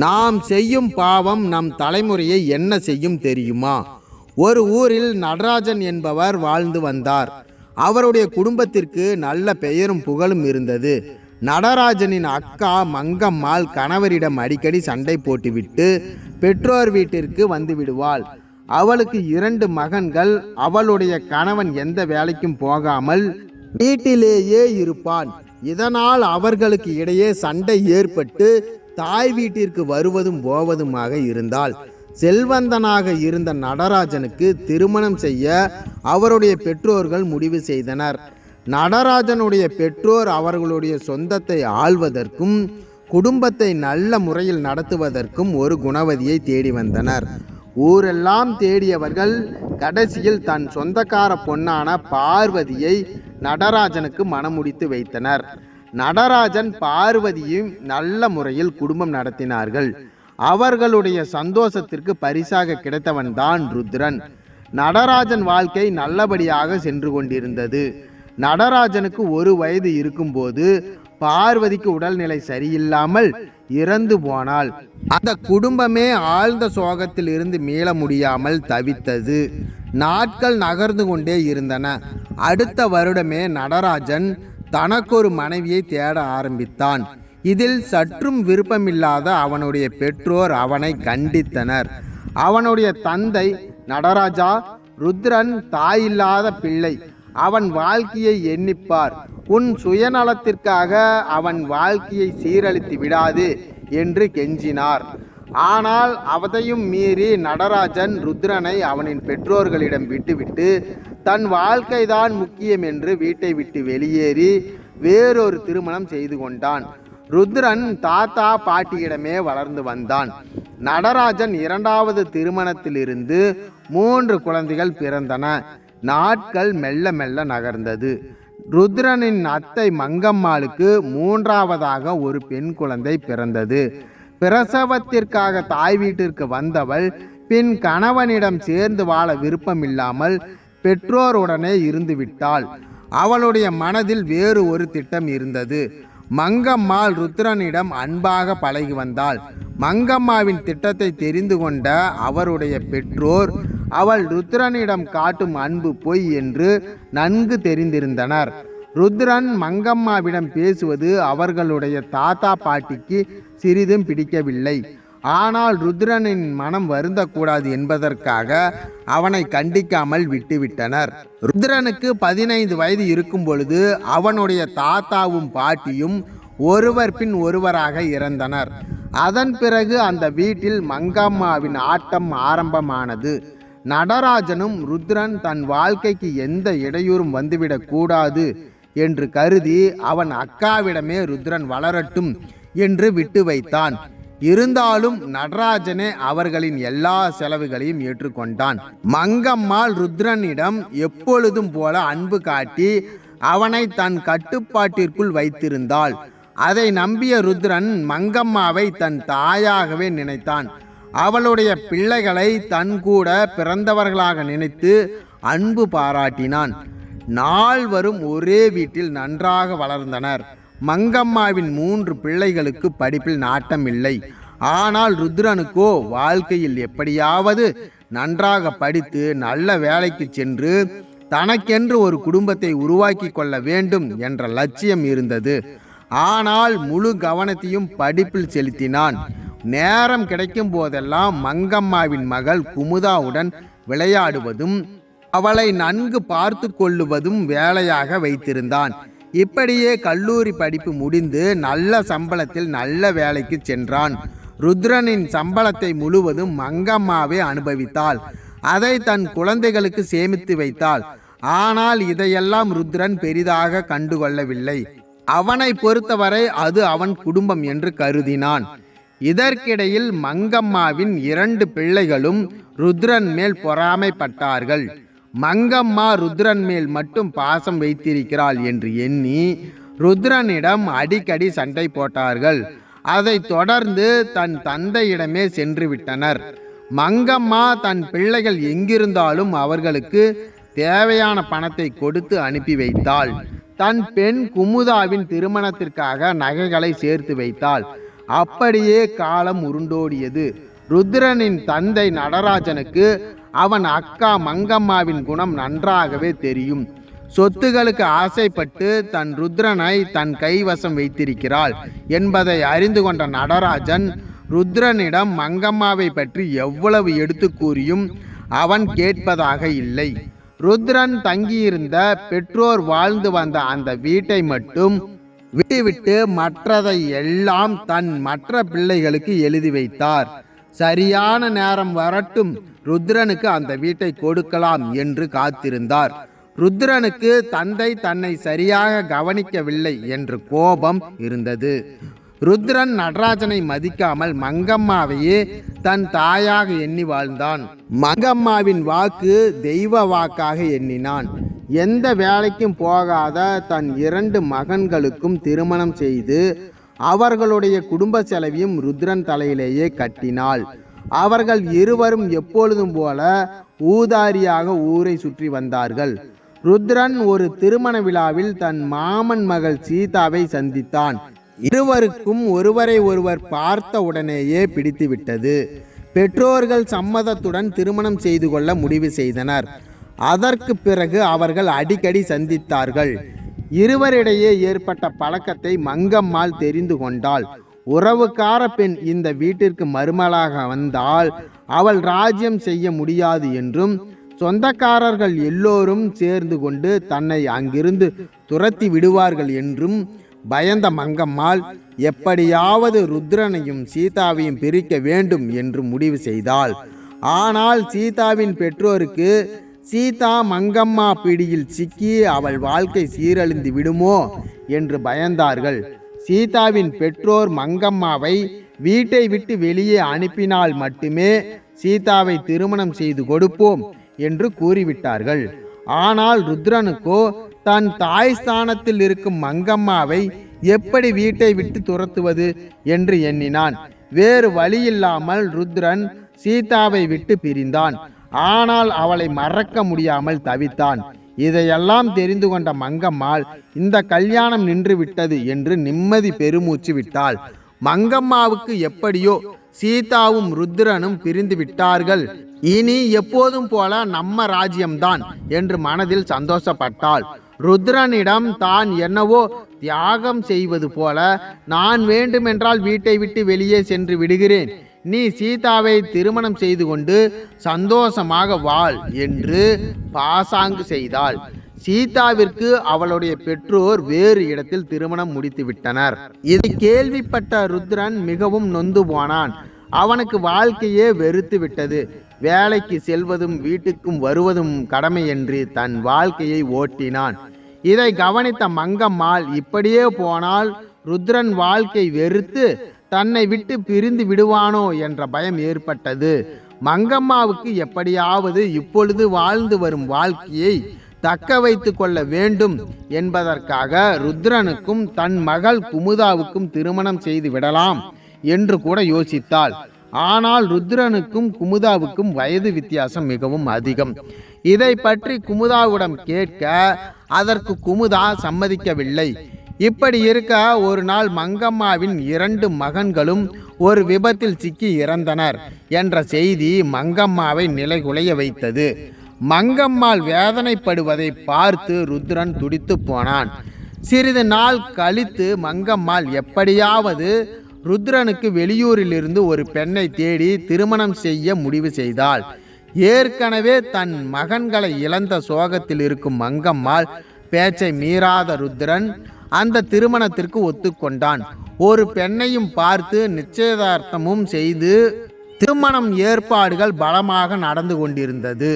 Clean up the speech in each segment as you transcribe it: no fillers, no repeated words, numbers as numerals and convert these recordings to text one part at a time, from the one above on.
நாம் செய்யும் பாவம் நம் தலைமுறையை என்ன செய்யும் தெரியுமா? ஒரு ஊரில் நடராஜன் என்பவர் வாழ்ந்து வந்தார். அவருடைய குடும்பத்திற்கு நல்ல பெயரும் புகழும் இருந்தது. நடராஜனின் அக்கா மங்கம்மாள் கணவரிடம் அடிக்கடி சண்டை போட்டுவிட்டு பெற்றோர் வீட்டிற்கு வந்து விடுவாள். அவளுக்கு 2 மகன்கள். அவளுடைய கணவன் எந்த வேலைக்கும் போகாமல் வீட்டிலேயே இருப்பான். இதனால் அவர்களுக்கு இடையே சண்டை ஏற்பட்டு தாய் வீட்டிற்கு வருவதும் போவதுமாக இருந்தால். செல்வந்தனாக இருந்த நடராஜனுக்கு திருமணம் செய்ய அவருடைய பெற்றோர்கள் முடிவு செய்தனர். நடராஜனுடைய பெற்றோர் அவர்களுடைய சொந்தத்தை ஆள்வதற்கும் குடும்பத்தை நல்ல முறையில் நடத்துவதற்கும் ஒரு குணவதியை தேடி வந்தனர். ஊரெல்லாம் தேடியவர்கள் கடைசியில் தன் சொந்தக்கார பொன்னான பார்வதியை நடராஜனுக்கு மணமுடித்து வைத்தனர். நடராஜன் பார்வதியும் நல்ல முறையில் குடும்பம் நடத்தினார்கள். அவர்களுடைய சந்தோஷத்திற்கு பரிசாக கிடைத்தவன்தான் ருத்ரன். நடராஜன் வாழ்க்கை நல்லபடியாக சென்று கொண்டிருந்தது. நடராஜனுக்கு 1 வயது இருக்கும்போது பார்வதிக்கு உடல்நிலை சரியில்லாமல் இறந்து போனாள். அந்த குடும்பமே ஆழ்ந்த சோகத்தில் இருந்து மீள முடியாமல் தவித்தது. நாட்கள் நகர்ந்து கொண்டே இருந்தன. அடுத்த வருடமே நடராஜன் தனக்கொரு மனைவியை தேட ஆரம்பித்தான். இதில் சற்றும் விருப்பமில்லாத அவனுடைய பெற்றோர் அவனை கண்டித்தனர். அவனுடைய தந்தை, நடராஜா, ருத்ரன் தாயில்லாத பிள்ளை, அவன் வாழ்க்கையை எண்ணிப்பார். உன் சுயநலத்திற்காக அவன் வாழ்க்கையை சீரழித்து விடாது என்று கெஞ்சினார். ஆனால் அதையும் மீறி நடராஜன் ருத்ரனை அவனின் பெற்றோர்களிடம் விட்டுவிட்டு தன் வாழ்க்கைதான் முக்கியம் என்று வீட்டை விட்டு வெளியேறி வேறொரு திருமணம் செய்து கொண்டான். ருத்ரன் தாத்தா பாட்டியிடமே வளர்ந்து வந்தான். நடராஜன் 2வது திருமணத்திலிருந்து 3 குழந்தைகள் பிறந்தன. நாட்கள் மெல்ல மெல்ல நகர்ந்தது. ருத்ரனின் அத்தை மங்கம்மாளுக்கு 3வதாக ஒரு பெண் குழந்தை பிறந்தது. பிரசவத்திற்காக தாய் வீட்டிற்கு வந்தவள் பின் கணவனிடம் சேர்ந்து வாழ விருப்பமில்லாமல் பெற்றோருடனே இருந்து விட்டாள். அவளுடைய மனதில் வேறு ஒரு திட்டம் இருந்தது. மங்கம்மாள் ருத்ரனிடம் அன்பாக பழகி வந்தாள். மங்கம்மாவின் திட்டத்தை தெரிந்து கொண்ட அவருடைய பெற்றோர் அவள் ருத்ரனிடம் காட்டும் அன்பு பொய் என்று நன்கு தெரிந்திருந்தனர். ருத்ரன் மங்கம்மாவிடம் பேசுவது அவர்களுடைய தாத்தா பாட்டிக்கு சிறிதும் பிடிக்கவில்லை. ஆனால் ருத்ரனின் மனம் வருந்தக்கூடாது என்பதற்காக அவனை கண்டிக்காமல் விட்டுவிட்டனர். ருத்ரனுக்கு 15 வயது இருக்கும் பொழுது அவனுடைய தாத்தாவும் பாட்டியும் ஒருவர் பின் ஒருவராக இறந்தனர். அதன் பிறகு அந்த வீட்டில் மங்கம்மாவின் ஆட்டம் ஆரம்பமானது. நடராஜனும் ருத்ரன் தன் வாழ்க்கைக்கு எந்த இடையூறும் வந்துவிடக் கூடாது என்று கருதி அவன் அக்காவிடமே ருத்ரன் வளரட்டும் என்று விட்டு வைத்தான். இருந்தாலும் நடராஜனே அவர்களின் எல்லா செலவுகளையும் ஏற்றுக்கொண்டான். மங்கம்மாள் ருத்ரனிடம் எப்பொழுதும் போல அன்பு காட்டி அவனை தன் கட்டுப்பாட்டிற்குள் வைத்திருந்தாள். அதை நம்பிய ருத்ரன் மங்கம்மாவை தன் தாயாகவே நினைத்தான். அவளுடைய பிள்ளைகளை தன் கூட பிறந்தவர்களாக நினைத்து அன்பு பாராட்டினான். நால்வரும் ஒரே வீட்டில் நன்றாக வளர்ந்தனர். மங்கம்மாவின் 3 பிள்ளைகளுக்கு படிப்பில் நாட்டம் இல்லை. ஆனால் ருத்ரனுக்கோ வாழ்க்கையில் எப்படியாவது நன்றாக படித்து நல்ல வேலைக்கு சென்று தனக்கென்று ஒரு குடும்பத்தை உருவாக்கி கொள்ள வேண்டும் என்ற லட்சியம் இருந்தது. ஆனால் முழு கவனத்தையும் படிப்பில் செலுத்தினான். நேரம் கிடைக்கும் போதெல்லாம் மங்கம்மாவின் மகள் குமுதாவுடன் விளையாடுவதும் அவளை நன்கு பார்த்து கொள்ளுவதும் வேலையாக வைத்திருந்தான். இப்படியே கல்லூரி படிப்பு முடிந்து நல்ல சம்பளத்தில் நல்ல வேலைக்கு சென்றான். ருத்ரனின் சம்பளத்தை முழுவதும் மங்கம்மாவே அனுபவித்தாள். அதை தன் குழந்தைகளுக்கு சேமித்து வைத்தாள். ஆனால் இதையெல்லாம் ருத்ரன் பெரிதாக கண்டுகொள்ளவில்லை. அவனை பொறுத்தவரை அது அவன் குடும்பம் என்று கருதினான். இதற்கிடையில் மங்கம்மாவின் 2 பிள்ளைகளும் ருத்ரன் மேல் பொறாமைப்பட்டார்கள். மங்கம்மா ருத்ரன் மேல் மட்டும் பாசம் வைத்திருக்கிறாள் என்று எண்ணி ருத்ரனிடம் அடிக்கடி சண்டை போட்டார்கள். அதை தொடர்ந்து தன் தந்தையிடமே சென்று விட்டனர். மங்கம்மா தன் பிள்ளைகள் எங்கிருந்தாலும் அவர்களுக்கு தேவையான பணத்தை கொடுத்து அனுப்பி வைத்தாள். தன் பெண் குமுதாவின் திருமணத்திற்காக நகைகளை சேர்த்து வைத்தாள். அப்படியே காலம் உருண்டோடியது. ருத்ரனின் தந்தை நடராஜனுக்கு அவன் அக்கா மங்கம்மாவின் குணம் நன்றாகவே தெரியும். சொத்துகளுக்கு ஆசைப்பட்டு தன் ருத்ரனை தன் கைவசம் வைத்திருக்கிறாள் என்பதை அறிந்து கொண்ட நடராஜன் ருத்ரனிடம் மங்கம்மாவை பற்றி எவ்வளவு எடுத்து கூறியும் அவன் கேட்பதாக இல்லை. ருத்ரன் தங்கியிருந்த பெற்றோர் வாழ்ந்து வந்த அந்த வீட்டை மட்டும் விட்டுவிட்டு மற்றதை எல்லாம் தன் மற்ற பிள்ளைகளுக்கு எழுதி வைத்தார். சரியான நேரம் வரட்டும், ருத்ரனுக்கு அந்த வீட்டை கொடுக்கலாம் என்று காத்திருந்தார். ருத்ரனுக்கு தந்தை தன்னை சரியாக கவனிக்கவில்லை என்று கோபம் இருந்தது. ருத்ரன் நடராஜனை மதிக்காமல் மங்கம்மாவையே தன் தாயாக எண்ணி வாழ்ந்தான். மங்கம்மாவின் வாக்கு தெய்வ வாக்காக எண்ணினான். எந்த வேலைக்கும் போகாத தன் 2 மகன்களுக்கும் திருமணம் செய்து அவர்களுடைய குடும்ப செலவையும் ருத்ரன் தலையிலேயே கட்டினாள். அவர்கள் இருவரும் எப்பொழுதும் போல ஊதாரியாக ஊரை சுற்றி வந்தார்கள். ருத்ரன் ஒரு திருமண விழாவில் தன் மாமன் மகள் சீதாவை சந்தித்தான். இருவருக்கும் ஒருவரை ஒருவர் பார்த்த உடனேயே பிடித்துவிட்டது. பெற்றோர்கள் சம்மதத்துடன் திருமணம் செய்து கொள்ள முடிவு செய்தனர். அதற்கு பிறகு அவர்கள் அடிக்கடி சந்தித்தார்கள். இருவரிடையே ஏற்பட்ட பழக்கத்தை மங்கம்மாள் தெரிந்து கொண்டாள். உறவுக்கார பெண் இந்த வீட்டிற்கு மருமகளாக வந்தால் அவள் ராஜ்யம் செய்ய முடியாது என்றும் சொந்தக்காரர்கள் எல்லோரும் சேர்ந்து கொண்டு தன்னை அங்கிருந்து துரத்தி விடுவார்கள் என்றும் பயந்த மங்கம்மாள் எப்படியாவது ருத்ரனையும் சீதாவையும் பிரிக்க வேண்டும் என்று முடிவு செய்தாள். ஆனால் சீதாவின் பெற்றோருக்கு சீதா மங்கம்மா பிடியில் சிக்கி அவள் வாழ்க்கை சீரழிந்து விடுமோ என்று பயந்தார்கள். சீதாவின் பெற்றோர் மங்கம்மாவை வீட்டை விட்டு வெளியே அனுப்பினால் மட்டுமே சீதாவை திருமணம் செய்து கொடுப்போம் என்று கூறிவிட்டார்கள். ஆனால் ருத்ரனுக்கோ தன் தாய் ஸ்தானத்தில் இருக்கும் மங்கம்மாவை எப்படி வீட்டை விட்டு துரத்துவது என்று எண்ணினான். வேறு வழியில்லாமல் ருத்ரன் சீதாவை விட்டு பிரிந்தான். ஆனால் அவளை மறக்க முடியாமல் தவித்தான். இதையெல்லாம் தெரிந்து கொண்ட மங்கம்மாள் இந்த கல்யாணம் நின்று விட்டது என்று நிம்மதி பெருமூச்சு விட்டாள். மங்கம்மாவுக்கு எப்படியோ சீதாவும் ருத்ரனும் பிரிந்து விட்டார்கள். இனி எப்போதும் போல நம்ம ராஜ்யம்தான் என்று மனதில் சந்தோஷப்பட்டாள். ருத்ரனிடம் தான் என்னவோ தியாகம் செய்வது போல, நான் வேண்டுமென்றால் வீட்டை விட்டு வெளியே சென்று விடுகிறேன், நீ சீதாவை திருமணம் செய்து கொண்டு சந்தோஷமாக வாழ் என்று பாசாங்கு செய்தாள். சீதாவிற்கு அவளுடைய பெற்றோர் வேறு இடத்தில் திருமணம் முடித்து விட்டனர். இதை கேள்விப்பட்ட ருத்ரன் மிகவும் நொந்து போனான். அவனுக்கு வாழ்க்கையே வெறுத்து விட்டது. வேலைக்கு செல்வதும் வீட்டுக்கும் வருவதும் கடமை என்று தன் வாழ்க்கையை ஓட்டினான். இதை கவனித்த மங்கம்மாள் இப்படியே போனால் ருத்ரன் வாழ்க்கை வெறுத்து தன்னை விட்டு பிரிந்து விடுவானோ என்ற பயம் ஏற்பட்டது. மங்கம்மாவுக்கு எப்படியாவது இப்பொழுது வாழ்ந்து வரும் வாழ்க்கையை தக்க வைத்து கொள்ள வேண்டும் என்பதற்காக ருத்ரனுக்கும் தன் மகள் குமுதாவுக்கும் திருமணம் செய்து விடலாம் என்று கூட யோசித்தாள். ஆனால் ருத்ரனுக்கும் குமுதாவுக்கும் வயது வித்தியாசம் மிகவும் அதிகம். இதை பற்றி குமுதாவிடம் கேட்க அதற்கு குமுதா சம்மதிக்கவில்லை. இப்படி இருக்க ஒரு நாள் மங்கம்மாவின் 2 மகன்களும் ஒரு விபத்தில் சிக்கி இறந்தனர் என்ற செய்தி மங்கம்மாவை நிலைகுலைய வைத்தது. மங்கம்மாள் வேதனைப்படுவதை பார்த்து ருத்ரன் துடித்து போனான். சிறிது நாள் கழித்து மங்கம்மாள் எப்படியாவது ருத்ரனுக்கு வெளியூரிலிருந்து ஒரு பெண்ணை தேடி திருமணம் செய்ய முடிவு செய்தாள். ஏற்கனவே தன் மகன்களை இழந்த சோகத்தில் இருக்கும் மங்கம்மாள் பேச்சை மீறாத ருத்ரன் அந்த திருமணத்திற்கு ஒத்துக்கொண்டான். ஒரு பெண்ணையும் பார்த்து நிச்சயதார்த்தமும் செய்து திருமணம் ஏற்பாடுகள் பலமாக நடந்து கொண்டிருந்தது.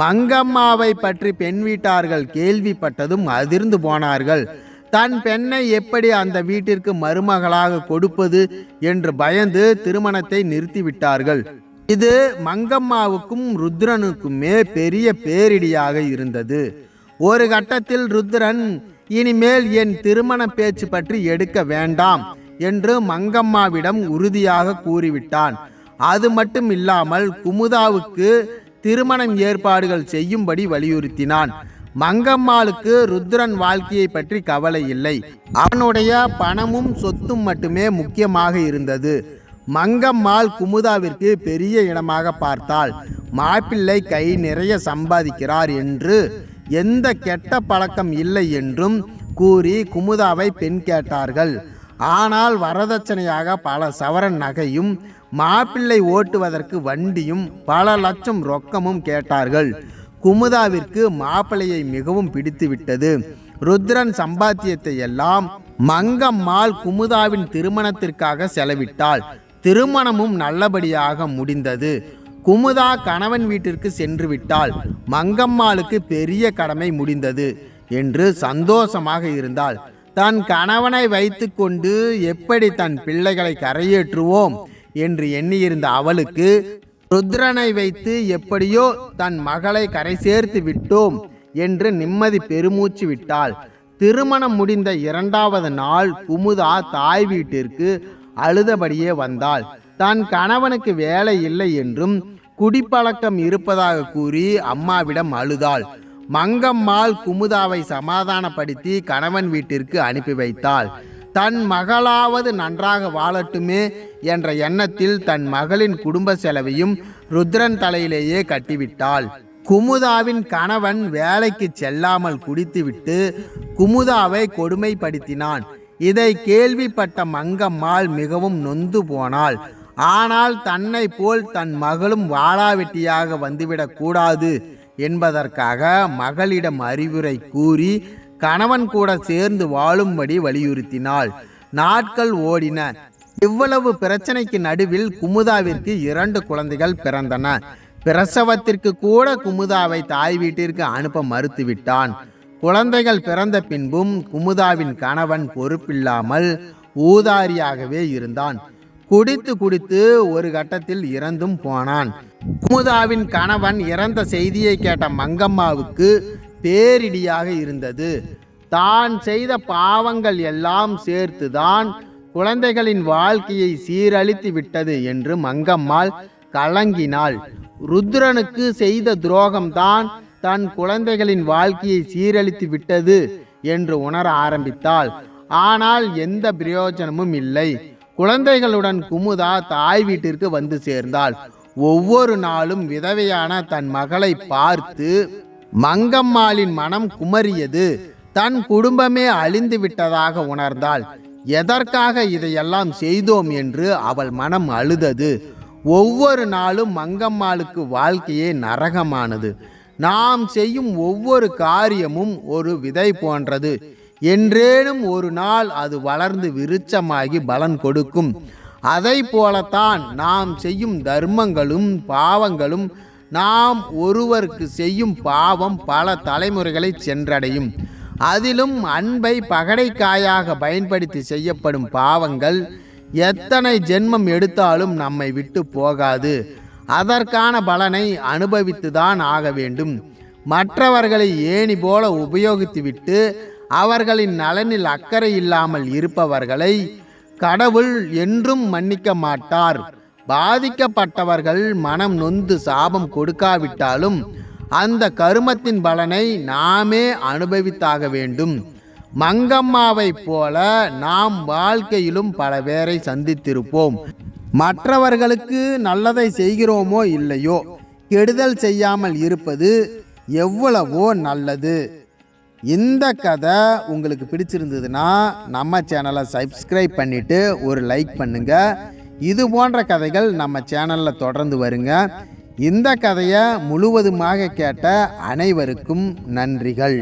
மங்கம்மாவை பற்றி பெண் வீட்டார்கள் கேள்விப்பட்டதும் அதிர்ந்து போனார்கள். தன் பெண்ணை எப்படி அந்த வீட்டிற்கு மருமகளாக கொடுப்பது என்று பயந்து திருமணத்தை நிறுத்திவிட்டார்கள். இது மங்கம்மாவுக்கும் ருத்ரனுக்குமே பெரிய பேரிடியாக இருந்தது. ஒரு கட்டத்தில் ருத்ரன் இனிமேல் என் திருமண பேச்சு பற்றி எடுக்க வேண்டாம் என்று மங்கம்மாவிடம் உறுதியாக கூறிவிட்டான். அது மட்டும் இல்லாமல் குமுதாவுக்கு திருமணம் ஏற்பாடுகள் செய்யும்படி வலியுறுத்தினான். மங்கம்மாளுக்கு ருத்ரன் வாழ்க்கையை பற்றி கவலை இல்லை. அவனுடைய பணமும் சொத்தும் மட்டுமே முக்கியமாக இருந்தது. மங்கம்மாள் குமுதாவிற்கு பெரிய இடமாக பார்த்தாள். மாப்பிள்ளை கை நிறைய சம்பாதிக்கிறார் என்று, எந்த கெட்ட பழக்கம் இல்லை என்றும் கூறி குமுதாவை பெண் கேட்டார்கள். ஆனால் வரதட்சணையாக பல சவரன் நகையும் மாப்பிள்ளை ஓட்டுவதற்கு வண்டியும் பல லட்சம் ரொக்கமும் கேட்டார்கள். குமுதாவிற்கு மாப்பிள்ளையை மிகவும் பிடித்துவிட்டது. ருத்ரன் சம்பாத்தியத்தை எல்லாம் மங்கம்மாள் குமுதாவின் திருமணத்திற்காக செலவிட்டாள். திருமணமும் நல்லபடியாக முடிந்தது. குமுதா கணவன் வீட்டிற்கு சென்று விட்டாள். மங்கம்மாளுக்கு பெரிய கடமை முடிந்தது என்று சந்தோஷமாக இருந்தாள். தன் கணவனை வைத்து கொண்டு எப்படி தன் பிள்ளைகளை கரையேற்றுவோம் என்று எண்ணியிருந்த அவளுக்கு ருத்ரனை வைத்து எப்படியோ தன் மகளை கரை சேர்த்து விட்டோம் என்று நிம்மதி பெருமூச்சு விட்டாள். திருமணம் முடிந்த 2வது நாள் குமுதா தாய் வீட்டிற்கு அழுதபடியே வந்தாள். தன் கணவனுக்கு வேலை இல்லை என்றும் குடிப்பழக்கம் இருப்பதாக கூறி அம்மாவிடம் அழுதாள். மங்கம்மாள் குமுதாவை சமாதானப்படுத்தி கணவன் வீட்டிற்கு அனுப்பி வைத்தாள். தன் மகளாவது நன்றாக வாழட்டுமே என்ற எண்ணத்தில் தன் மகளின் குடும்ப செலவையும் ருத்ரன் தலையிலேயே கட்டிவிட்டாள். குமுதாவின் கணவன் வேலைக்கு செல்லாமல் குடித்துவிட்டு குமுதாவை கொடுமைப்படுத்தினான். இதை கேள்விப்பட்ட மங்கம்மாள் மிகவும் நொந்து போனாள். ஆனால் தன்னை போல் தன் மகளும் வாளாவெட்டியாக வந்துவிடக் கூடாது என்பதற்காக மகளிடம் அறிவுரை கூறி கணவன் கூட சேர்ந்து வாழும்படி வலியுறுத்தினாள். நாட்கள் ஓடின. இவ்வளவு பிரச்சனைக்கு நடுவில் குமுதாவிற்கு 2 குழந்தைகள் பிறந்தன. பிரசவத்திற்கு கூட குமுதாவை தாய் வீட்டிற்கு அனுப்ப மறுத்துவிட்டான். குழந்தைகள் பிறந்த பின்பும் குமுதாவின் கணவன் பொறுப்பில்லாமல் ஊதாரியாகவே இருந்தான். குடித்து குடித்து ஒரு கட்டத்தில் இறந்தும் போனான். குமுதாவின் கணவன் இறந்த செய்தியை கேட்ட மங்கம்மாவுக்கு பேரிடியாக இருந்தது. தான் செய்த பாவங்கள் எல்லாம் சேர்த்துதான் குழந்தைகளின் வாழ்க்கையை சீரழித்து விட்டது என்று மங்கம்மாள் கலங்கினாள். ருத்ரனுக்கு செய்த துரோகம்தான் தன் குழந்தைகளின் வாழ்க்கையை சீரழித்து விட்டது என்று உணர ஆரம்பித்தாள். ஆனால் எந்த பிரயோஜனமும் இல்லை. குழந்தைகளுடன் குமுதா தாய் வீட்டிற்கு வந்து சேர்ந்தாள். ஒவ்வொரு நாளும் விதவையான தன் மகளை பார்த்து மங்கம்மாளின் மனம் குமரியது. தன் குடும்பமே அழிந்து விட்டதாக உணர்ந்தாள். எதற்காக இதையெல்லாம் செய்தோம் என்று அவள் மனம் அழுதது. ஒவ்வொரு நாளும் மங்கம்மாளுக்கு வாழ்க்கையே நரகமானது. நாம் செய்யும் ஒவ்வொரு காரியமும் ஒரு விதை போன்றது. என்றேனும் ஒரு நாள் அது வளர்ந்து விருட்சமாகி பலன் கொடுக்கும். அதை போலத்தான் நாம் செய்யும் தர்மங்களும் பாவங்களும். நாம் ஒருவருக்கு செய்யும் பாவம் பல தலைமுறைகளை சென்றடையும். அதிலும் அன்பை பகடைக்காயாக பயன்படுத்தி செய்யப்படும் பாவங்கள் எத்தனை ஜென்மம் எடுத்தாலும் நம்மை விட்டு போகாது. அதற்கான பலனை அனுபவித்துதான் ஆக வேண்டும். மற்றவர்களை ஏணி போல உபயோகித்துவிட்டு அவர்களின் நலனில் அக்கறை இல்லாமல் இருப்பவர்களை கடவுள் என்றும் மன்னிக்க மாட்டார். பாதிக்கப்பட்டவர்கள் மனம் நொந்து சாபம் கொடுக்காவிட்டாலும் அந்த கருமத்தின் பலனை நாமே அனுபவித்தாக வேண்டும். மங்கம்மாவை போல நாம் வாழ்க்கையிலும் பல பேரை சந்தித்திருப்போம். மற்றவர்களுக்கு நல்லதை செய்கிறோமோ இல்லையோ, கெடுதல் செய்யாமல் இருப்பது எவ்வளவோ நல்லது. இந்த கதை உங்களுக்கு பிடிச்சிருந்ததுன்னா நம்ம சேனலை சப்ஸ்கிரைப் பண்ணிவிட்டு ஒரு லைக் பண்ணுங்கள். இது போன்ற கதைகள் நம்ம சேனலில் தொடர்ந்து வருங்க. இந்த கதையை முழுவதுமாக கேட்ட அனைவருக்கும் நன்றிகள்.